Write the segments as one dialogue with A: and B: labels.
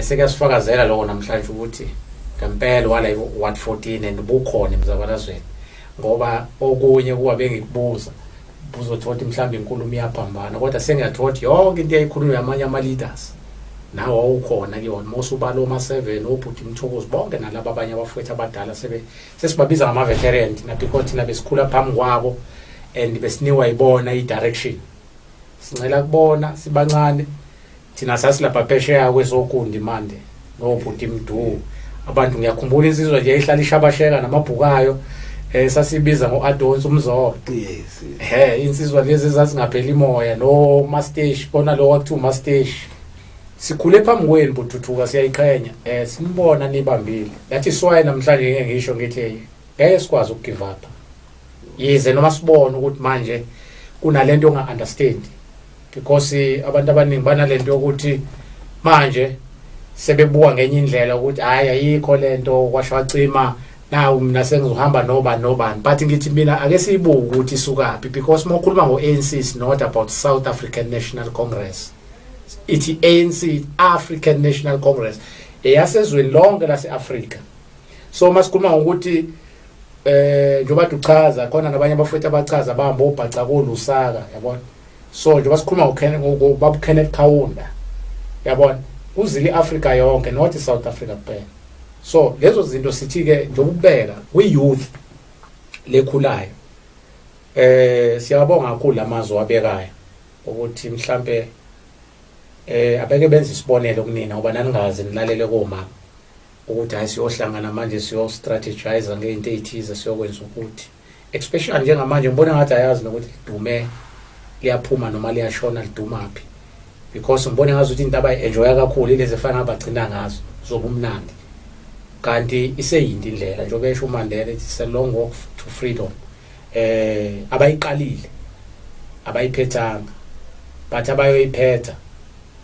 A: sekuyasifakazela lokho namhlanje ukuthi ngempela wala Ward 14 and bukhona emzabalazweni ngoba okunye kuwa bengikubuza uzothola mhlawumbe inkulumo iyaphambana kodwa sengiyathola yonke into eyayikhulunywa yamanye ama leaders nawo ukhona kuyona mosubalo ma7 obhuti Mthokozi bonke nalabo abanye abafowethu abadala sesibabiza ngama veteran na because thina besikhula phambi kwabo and besiniwa ibona i-direction sincela kubona sibancane thina sasilapha phesheya kwesokundi manje nobhuti Mdu abantu ngiyakhumbula insizwa nje ihlala ishabasheka namabhukayo sasibiza ngoAdons umzobo
B: yes
A: insizwa lezi ezazingapheli imoya no Mastesh kona lo wakuthiwa Mastesh sikhule phambi kwenu buthuthuka siyayiqhenya simbona nibambile yathi siwaye namhlanje ngeke ngisho ngithi ngeke sikwazi ukugive up yize noma sibone ukuthi manje kunalento onga understand because abantu abaningi banalento ukuthi manje sebebuka ngenye indlela ukuthi hayi ayikho lento kwashwacima nawu mina sengizohamba nobani but ngithi mina ake siyibuke ukuthi isukaphi because mokhuluma ngo-ANC is not about South African National Congress ithi ANC African National Congress eyasezweni lonke lase-Afrika so masikhuluma ngokuthi njengoba uchaza khona nabanye abafowethu abachaza bahamba obhaca kolusaka yabona so njengoba sikhuluma ngobaba Kenneth Kaunda yabona uzile iAfrica yonke not iSouth Africa kuphela so lezo zinto sithi ke njengokubeka kwi-youth lekhulayo siyabonga kakhulu lamazwi wabekayo ukuthi mhlambe abeke benza isibonelo kunina ngoba naningazi nilalele koma ukuthi ayisiyohlangana manje siyo strategize ngeinto ezithize siyokwenza ukuthi especially njengamanje ngibona ngathi ayazi nokuthi lidume liyaphuma noma liyashona lidumaphi because ngibona ngazi ukuthi into abayenjoya kakhulu lezi efana abagcina ngazo zobumnandi kanti iseyinto indlela njengoba esho uMandela it's a long walk to freedom abayiqalile abayiphethanga but abayoyiphetha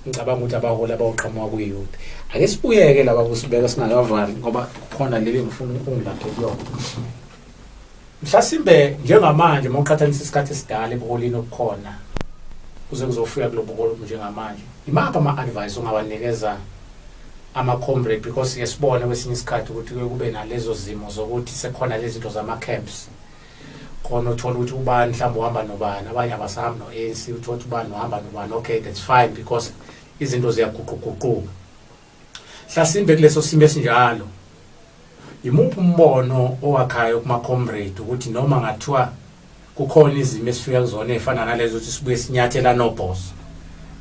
A: ngicabanga ukuthi abahola abaqhamuka kuyiyouth ake sibuyeke laba kusibeka singakavali ngoba khona leli ngifuna ukungilaphe kuyona mhlasimbe njengamanje mawuqhathanisa isikhathi esidala ebuholini obukhona kuze kuzofika kulo buholo njengamanje imapha ama-advice ongawanikeza ama-comrade because yesibone kwesinye isikhathi ukuthi kube nalezo zimo zokuthi sekhona lezi zinto zama-camps khona uthola ukuthi ubani mhlawumbe uhamba nobani abanye abasahambi no-ANC uthola ukuthi ubani uhamba nobani okay that's fine because izinto ziyaguquguquka mhlasimbe kuleso simo esinjalo imuphi umbono owakhayo kuma-comrade ukuthi noma ngathiwa kukhona izimo esifika kuzona ezifana nalezo ukuthi sibuye sinyathela no-boss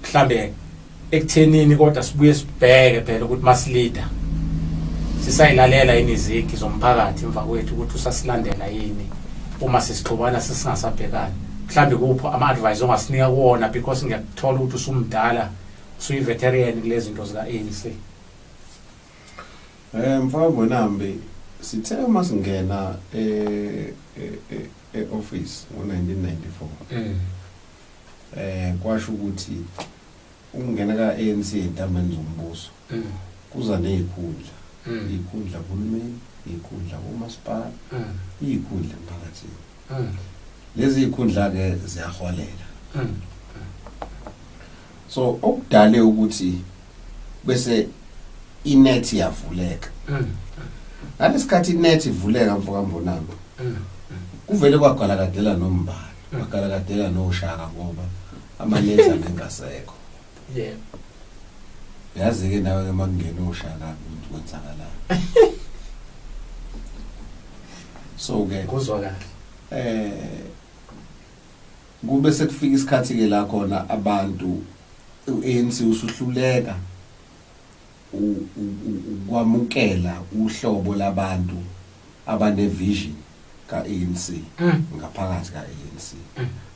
A: mhlambe ekuthenini kodwa sibuye sibheke phela ukuthi masilida sisayilalela yini izigi zomphakathi emva kwethu ukuthi usasilandela yini uma sisixubana sesingasabhekani mhlambe kupho ama-advice ongasinika kuwona because ngiyakuthola ukuthi usumdala usuyi-veteran kulezi zinto zika-ANC.
B: Mfowethu Nambi sithe uma singena office ngo-1994 kwasho ukuthi ukungena ka-ANC entabeni zombuso kuza nezikhundla izikhundla kuhulumeni izikhundla kumasipala izikhundla emphakathini lezi zikhundla ke ziyaholela so okudale ukuthi bese inet yavuleka ngalesikhathi inet ivuleka mfokamBonambi kuvele kwagalakadela nombani kwagalakadela noShaka ngoba amanet abengasekho
A: yeah
B: yazi ke nawe makungena uShaka ukuthi kwenzakala so ke
A: kuzwa kahle
B: kube sekufika isikhathi ke la khona abantu uANC usuhluleka ukwamukela uhlobo labantu abane vision kaANC ngaphakathi kaANC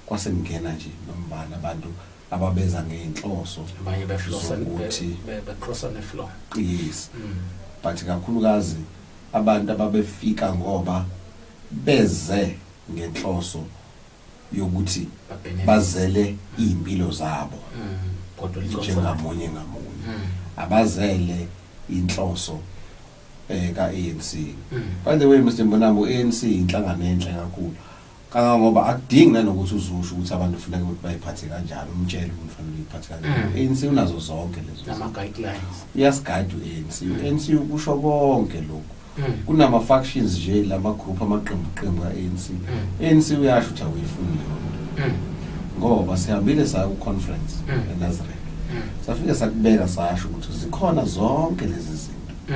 B: kwase ngena nje nombani abantu ababeza ngeenhloso
A: abanye becross the floor
B: yes but kakhulukazi abantu ababefika ngoba beze ngenhloso yokuthi bazele impilo zabo
A: kodwa
B: njengamunye abazele inhloso kaANC. By the way Mr Mbonambi ANC inhlangano enhle kakhulu kangangoba akudingi nanokuthi uzusho ukuthi abantu kufanele ukuthi bayiphathe kanjani umtshele ukuthi kufanele uyiphathe kanjani ANC unazo zonke lezo
A: nama guidelines
B: iyasiguide ANC ukusho konke lokho kunama factions nje lama group amaqembu ka-ANC uyasho ukuthi awuyifuni leyo ngoba sihambile saya ku conference eNazareth safike sakubeka sasho ukuthi zikhona zonke lezi zinto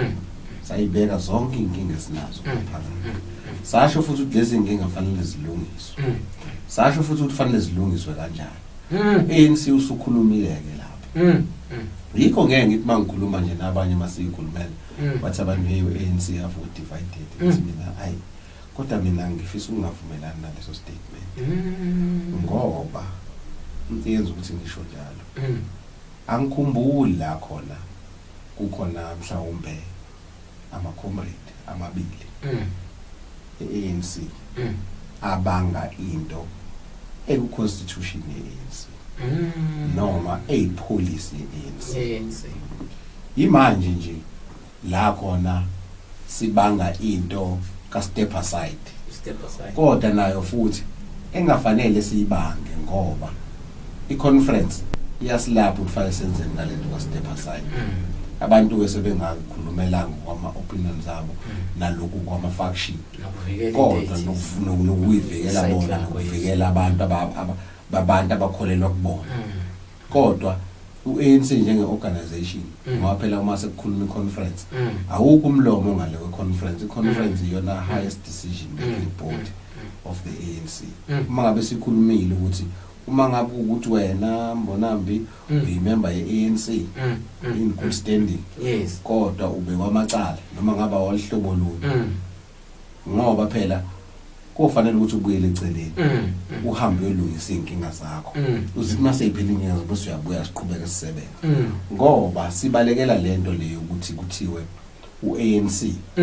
B: sayibeka zonke inkinga esinazo phakathi sasho futhi ukuthi lezi inkinga kufanele zilungiswe sasho futhi ukuthi kufanele zilungiswe kanjani ANC usukhulumile ke lapho yikho ngeke ngithi mangikhuluma nje nabanye masiyikhulumela bathi abantu hey ANC have divided mina hayi kodwa mina ngifisa ukungavumelani naleso statement ngoba into yenza ukuthi ngisho njalo angikhumbuli la khona kukhona mhlawumbe ama-comrade amabili e-ANC abanga into eku-constitution ye-ANC noma eyipolicy ye-ANC imanje nje la khona sibanga into ka-step aside kodwa nayo futhi engafanele siyibange ngoba i-conference iyasilapha ukufaka senzeni ngalento ka-step aside abantu ke sebengakhulumelanga kwama-opinions abo naloku kwama-faction kodwa nokuyivikela bona nokuvikela abantu babantu abakholelwa kubona kodwa u-ANC njenge-organization ngoba phela uma sekukhuluma i-conference awukho umlomo ngale we-conference i-conference iyona highest decision making board of the ANC uma ngabe sikhulumile ukuthi uma ngabe ukuthi wena Mbonambi uyimember ye-ANC in good standing kodwa ube kwamacala noma ngaba walihlobo luni ngoba phela kufanele ukuthi ubuyele eceleni uhambe uyolungisa inkinga zakho uzithi mase iphela inkinga bese uyabuya siqhubeke sisebenza ngoba sibalekela lento leyo ukuthi kuthiwe u-ANC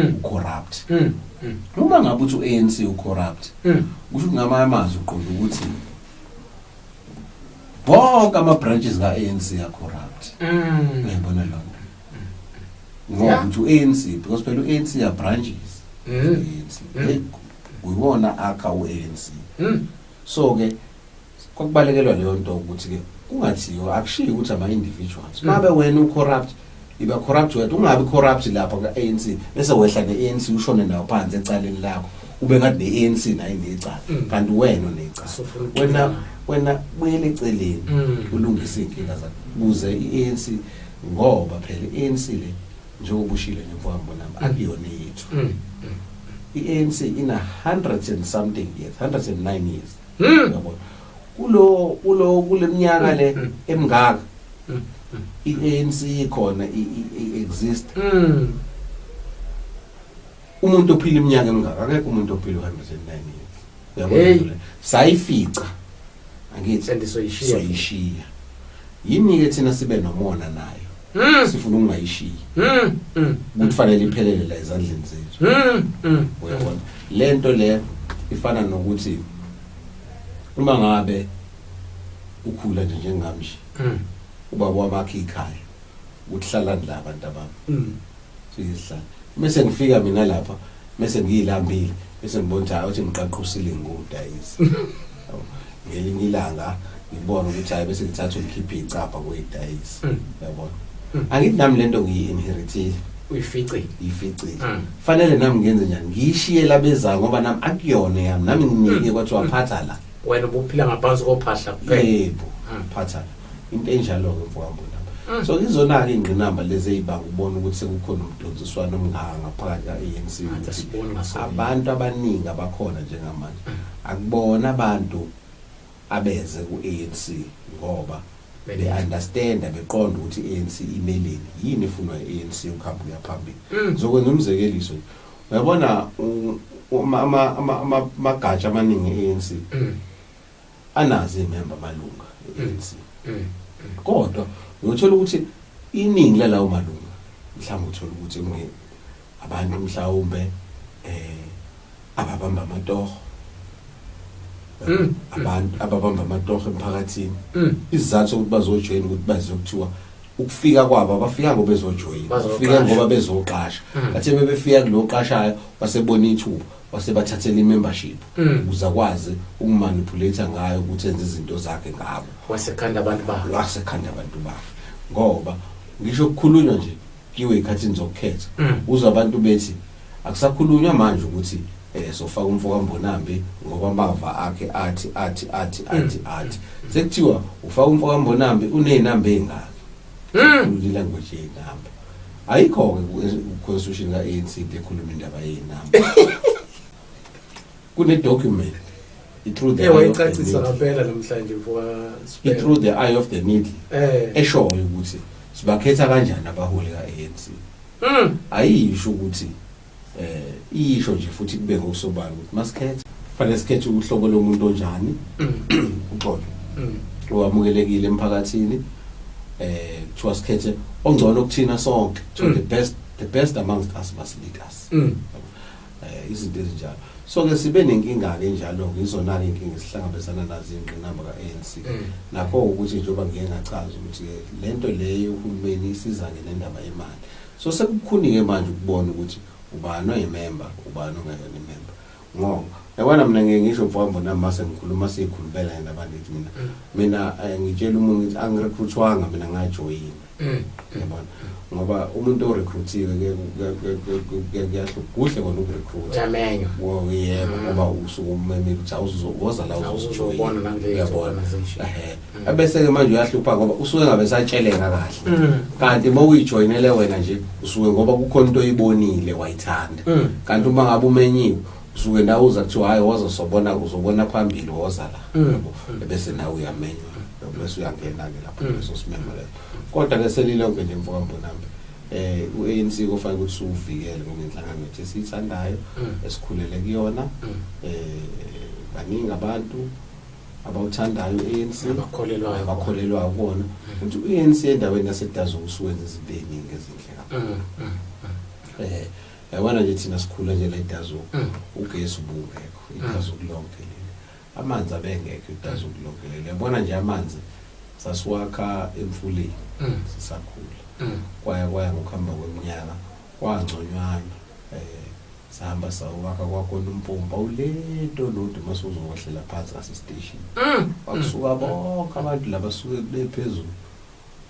B: ucorrupt uma ngabe uthi u-ANC ucorrupt kusho ngamanye amazwi uqonda ukuthi bonke ama-branches ka-ANC ya-corrupt uyayibona lonto ngoba ukuthi u-ANC because phela u-ANC ya-branches u-ANC uyiwona akha u-ANC so-ke kwakubalekelwa leyo nto ukuthi-ke kungathiwa akushiyo ukuthi ama-individuals ngabe wena u-corrupt iba corrupt wethu ungabi corrupt lapha ka-ANC bese wehla ne-ANC ushone nayo phansi ecaleni lakho ube ngathi ne-ANC nayo inecala kanti wena unecala wena buyele eceleni ulungise inkinga zakho kuze i-ANC ngoba phela i-ANC le njengoba ushilo nje Mbonambi akuyona yethu i-ANC ina 100 and something years 109 years yabo kule minyaka le emngaka i-ANC khona exist umuntu ophila iminyaka emingaka akekho umuntu ophila 109 years uyabona sayifica angithi sendisoyishiya yini ke thina sibe nomona nayo sifuna ungayishiya ukuthi fanele iphelele la ezandleni zethu uyabona lento le ifana nokuthi uma ngabe ukhula nje njengami ubaba wamakhe ikhaya ukuhlala la abantu abami sihlala bese ngifika mina lapha bese ngiyilambile bese ngibona ukuthi ngiqaqusile ngudayisi ngelinye ilanga ngibona ukuthi hayi bese ngithatha umkhiphi icapha kuyidayisi yabona angithi nami lento ngiyi-inheritile uyificile fanele nami ngenze njani ngiyishiye labeza ngoba nami akuyona yami nami nginike kwathi waphatha la
A: wena ubuphila ngaphansi kophahla kuphela
B: yebo phatha into enjalo ke Mbonambi so izona-ke ingqinamba lezi ey'banga ubona ukuthi sekukhona umdonsiswano omngaka ngaphakathi ka-ANC abantu abaningi abakhona njengamanje akubona abantu abeze ku-ANC ngoba be-understanda beqonda ukuthi i-ANC imeleni yini ifunwa i-ANC ukuhamba kuya phambili ngizokwenza umzekeliso uyabona amagatsha amaningi e-ANC anazi iy'memba amalunga e-ANC kodwa uyothola ukuthi iningi lalawo malunga mhlawumbe uthola ukuthi abantu mhlawumbe ababamba amatoho abantu ababamba amatoho emphakathini isizathu sokuthi bazojoyina ukuthi bazokuthiwa ukufika kwabo abafika ngoba bezojoyina bafika ngoba bezoqasha bathe bebefika kuloqashayo basebona ithuba wasebathathela i-membership ukuze akwazi ukumanipulate ngayo ukuthi enze izinto zakhe ngabo
A: wasekhanda abantu babo
B: ngoba ngisho ukukhulunywa nje kiwe ikhathini zokukhetha uzwa abantu bethi akusakhulunywa manje ukuthi sofaka umfoka Mbonambi ngoba amava akhe athi sekuthiwa ufaka umfoka Mbonambi unenamba engaki language yenamba ayikho ke constitution ka-ANC ekhuluma indaba yenamba kune document through the
A: wayicacisa ngempela namhlanje
B: through the eye of the needle eshoyo ukuthi sibakhetha kanjani abaholi ka-ANC ayisho ukuthi isho nje futhi kube ngokusobala ukuthi masikhethe fanele sikhethe uhlobo lomuntu onjani uxolo owamukelekile emphakathini kuthiwa sikhethe ongcono kuthina sonke the best amongst us must lead us izinto ezinjalo so ke sibe nenkinga ke njalo ngizona ke inkinga esihlangabezana nazo ingqinamba ka-ANC nakho ukuthi njengoba ngike ngachaza ukuthi lento leyo uhulumeni isiza ke nendaba yemali so sekukhunike manje ukubona ukuthi ubani oyimember ubani ongayona imember ngoba yabona mina ngeke ngisho mfowabo nami mase ngikhuluma sikhulubela nabantu mina ngitshela umuntu ukuthi angirecruitwanga mina ngajoyina yabona ngoba umuntu orecruitiwe ke kuhle kona ukurecruit
A: jamenyo
B: yebo ngoba usuku umemeli ukuthi awuzoza la
A: uzobona nangeyabona
B: abese ke manje uyahlupha ngoba usuke ngabe satsheleka kahle kanti uma uyijoyinele wena nje usuke ngoba kukhona into oyibonile wayithanda kanti uma ngabe umenyiwe usuke nawe uza kuthiwa hayi uzobona phambili woza la yabo bese nawe uyamenywa bese uyangena ke lapho leso simemo leso kodwa ke selilonke nje mfoka Mbonambi u-ANC kufanele ukuthi uvikele ngenhlangano yethu esiyithandayo esikhulele kuyona baningi abantu abawuthandayo u-ANC abakholelwayo kubona ukuthi u-ANC endaweni yasedazo usuwenza izinto eziningi ezinhle kakhulu yabona nje thina sikhula nje la idazo ugesi ubungekho idazo kulonke amanzi abengekho idazo kulonke yabona nje amanzi sasiwakha emfuleni sisakhula kwaya ngokuhamba kweminyaka kwangconywana sahamba sawakha kwakhona umpompa uleto lodo masuzowahlela phansi ngase station akusuka bonke abantu laba suke kule phezulu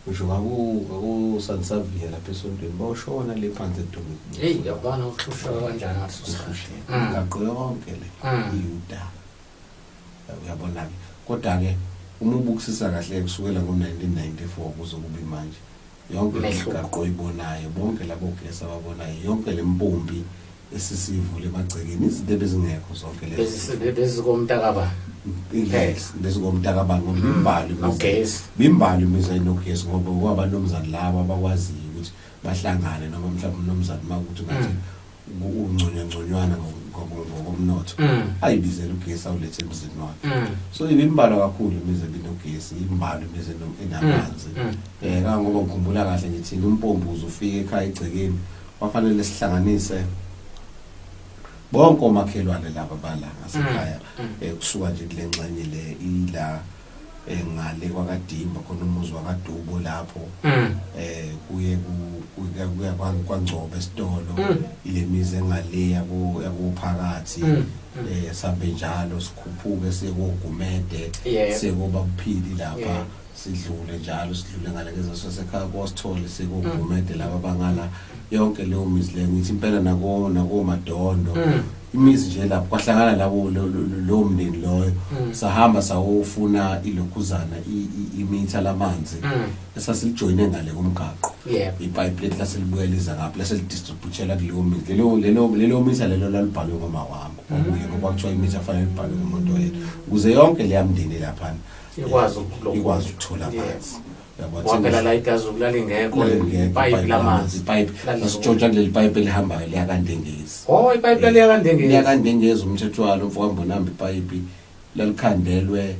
B: ngisho ngaku Sansavia lapha esontweni bawushona le phansi edolobheni
A: yabona ukuhlusha kanjani ngasusha
B: ngaqo yonke le iyuda uyabona kodwa ke uma ubukisisa kahle kusukela ngo1994 kuze kube manje yonke imigaqo ibonayo bonke labo gesi ababonayo yonke lempompi esisivule emagcekeni izinto bezingekho zonke lezi
A: bezikomntakaba
B: bezikomntakaba ngobimbali
A: ugesi
B: bimbali imiza inogesi ngoba kwaba nomzana laba abakwaziyo ukuthi bahlangane noma mhlawumbe unomzana makuthi ngathi ungconywana ngokomnotho ayibizela ugesi awulethe emzini wakhe so ibimbalo kakhulu imize binogesi imbalo imize enamanzi kangoba ngikhumbula kahle ngithi umpompi uzofika ekhaya egcekeni wafanele sihlanganise bonke omakhelwane laba bala ngasekhaya kusuka nje kule ngxenye le ila ngale kwaKadimba khona umuzi wakaDubo lapho kuye kwaNgcobo esitolo ile mize engale yakuphakathi sabe njalo sikhuphuke sekogumede sekuba kuphili lapha sidlule njalo sidlule ngale ngezasekhaya kwasithole sekogumede laba bangala yonke leyo mizi le ngithi impela nako Madondo imizi nje lapho kwahlangana labo lo mndeni loyo sahamba sawofuna ilokhuzana imitha lamanzi esasijoyine ngale komgaqo ipipe leti laselibuyeliza ngapha laselidistributela kuleyo mizi lelo mitha lelo lalibhalwe ngoma wami okuye ngoba kuthiwa imitha afanele ibhalwe ngumuntu oyedwa ukuze yonke leya mndeni lapha ikwazi ukuthola amanzi
A: waphela la igazi ukulingekho ipipe lamanzi
B: ipipe lasitshontsha kuleli pipe elihambayo liyakandengezi
A: ipipe liyakandengezi
B: umthetho walo mfoka Mbonambi ipipe lalikhandelwe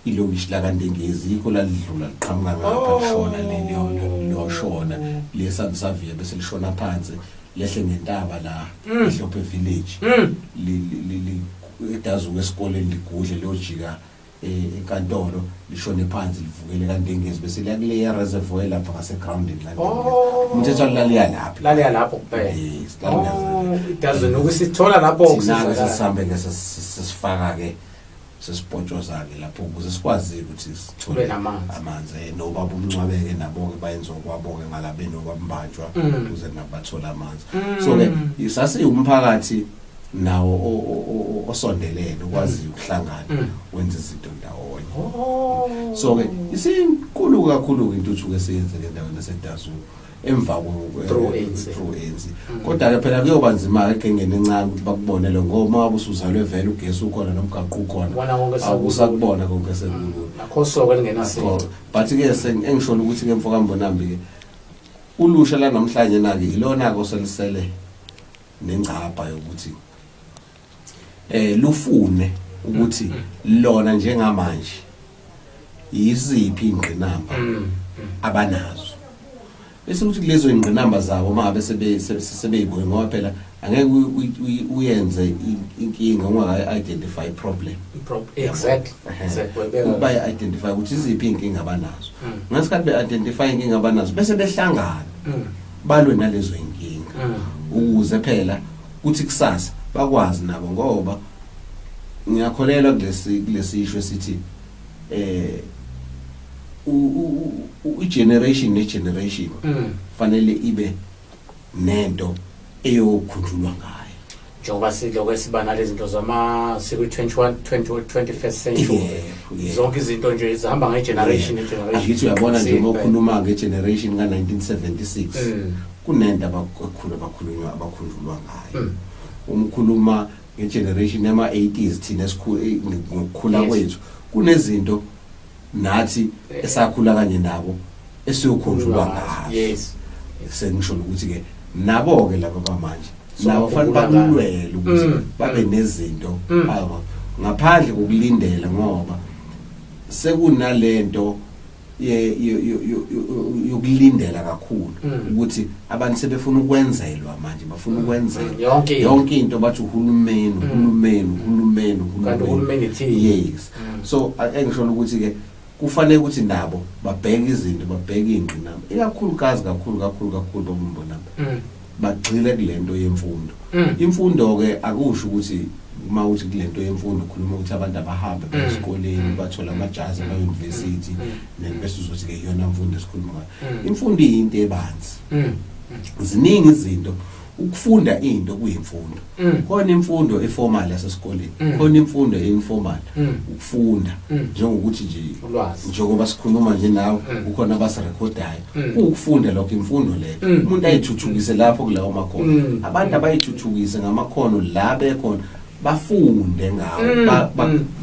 B: ilokishi lakandengezi yikho lalidlula liqhamuka ngapha lishona liyoshona leSansavia bese lishona phansi lehle ngentaba la ehlophe village edazu kwesikole ligudle lojika enkantolo lishone phansi livukele kanti engezi bese liyakule reservoir lapha ngase grounding la umthetho laliya lapho
A: kuphela
B: yes
A: it doesn't ukusithola lapho
B: ukusizana sesihambe ke sesifaka ke sesiphotshoza ke lapho ukuze sikwazi ukuthi sithole amanzi nobaba umncwabeke nabo ke bayenza okwabo ke ngalabe nokwambanjwa ukuze nabathola amanzi so ke isase umphakathi nawo osondelene ukwazi ukuhlangana wenza izinto ndawonye so ke isinkulu kakhulu intuthuko esiyenzele endaweni yaseDazulu emva
A: through
B: ANC kodwa ke phela kuyoba nzima ekengene encane ukuthi bakubonele ngoba wabe usuzalwe vele ugesi ukhona nomgaqo ukhona awusakubona konke sekulula
A: akho soko lingenasiko
B: but ke engishona ukuthi ke mfoka Mbonambi ke ulusha la namhlanje nake ilona ke oselisele nengcapha yokuthi lufune ukuthi lona njengamanje yiziphi ingqinamba abanazo bese ukuthi kulezo ingqinamba zabo mabe sebeyiboye ngoba phela angeke uyenze inkinga ungaka identify problem
A: exactly
B: kuba identify ukuthi iziphi inkinga abanazo ngasikhathi be identify inkinga abanazo bese behlangana balwe nalezo inkinga ukuze phela kuthi kusasa bakwazi nabo ngoba ngiyakholelwa kulesisho esithi generation negeneration fanele ibe nento eyokhunjulwa ngayo
A: njengoba siloko sibana lezi zinto zama secret 21st century zonke izinto nje zihamba ngegeneration
B: ngithi uyabona nje ngokhuluma ngegeneration ka1976 kunento abakhulunjulwa ngayo umkhuluma ngegeneration yama 80s thina ngokukhula kwethu kunezinto nathi esakhula kanye nabo esiyokhunjulwa ngazo
A: yes
B: sengisho ukuthi ke nabo ke laba bamanje nabo fanele bakulwele ukuthi babe nezinto ngaphandle kokulindela ngoba sekunalento yokulindela kakhulu ukuthi abantu sebefuna ukwenzelwa manje bafuna ukwenzelwa yonke into bathi uhulumeni yes so engisho ukuthi ke kufanele ukuthi nabo babheke izinto babheke ingqinamba ikakhulukazi kakhulu bombonamba bagxile kulento yemfundo imfundo ke akusho ukuthi uma uthi kulento yemfundo ukhuluma ukuthi abantu abahambe esikoleni bathola amajazi ema-university bese uzothi ke iyona mfundo esikhuluma ngayo imfundo iyinto ebanzi ziningi izinto ukufunda into kuyimfundo khona imfundo eformal yasesikoleni khona imfundo einformal ukufunda njengokuthi nje njengoba sikhuluma nje nawe ukhona abasirekhodayo ukufunda lokho imfundo leyo umuntu ayithuthukise lapho kulawo makhono abantu abayithuthukise ngamakhono la bekhona bafunde ngawo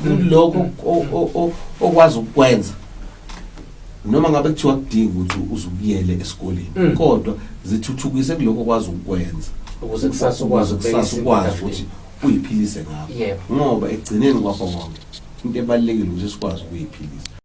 B: kuloko okwazi ukwenza noma ngabe kuthiwa kudinga ukuthi uzubuyele esikoleni kodwa zithuthukise kuloko okwazi ukwenza
A: ukuze kusasa ukwazi
B: ukuthi uyiphilise ngakho ngoba egcineni kwakho konke into ebalekile ukuthi sikwazi ukuyiphilisa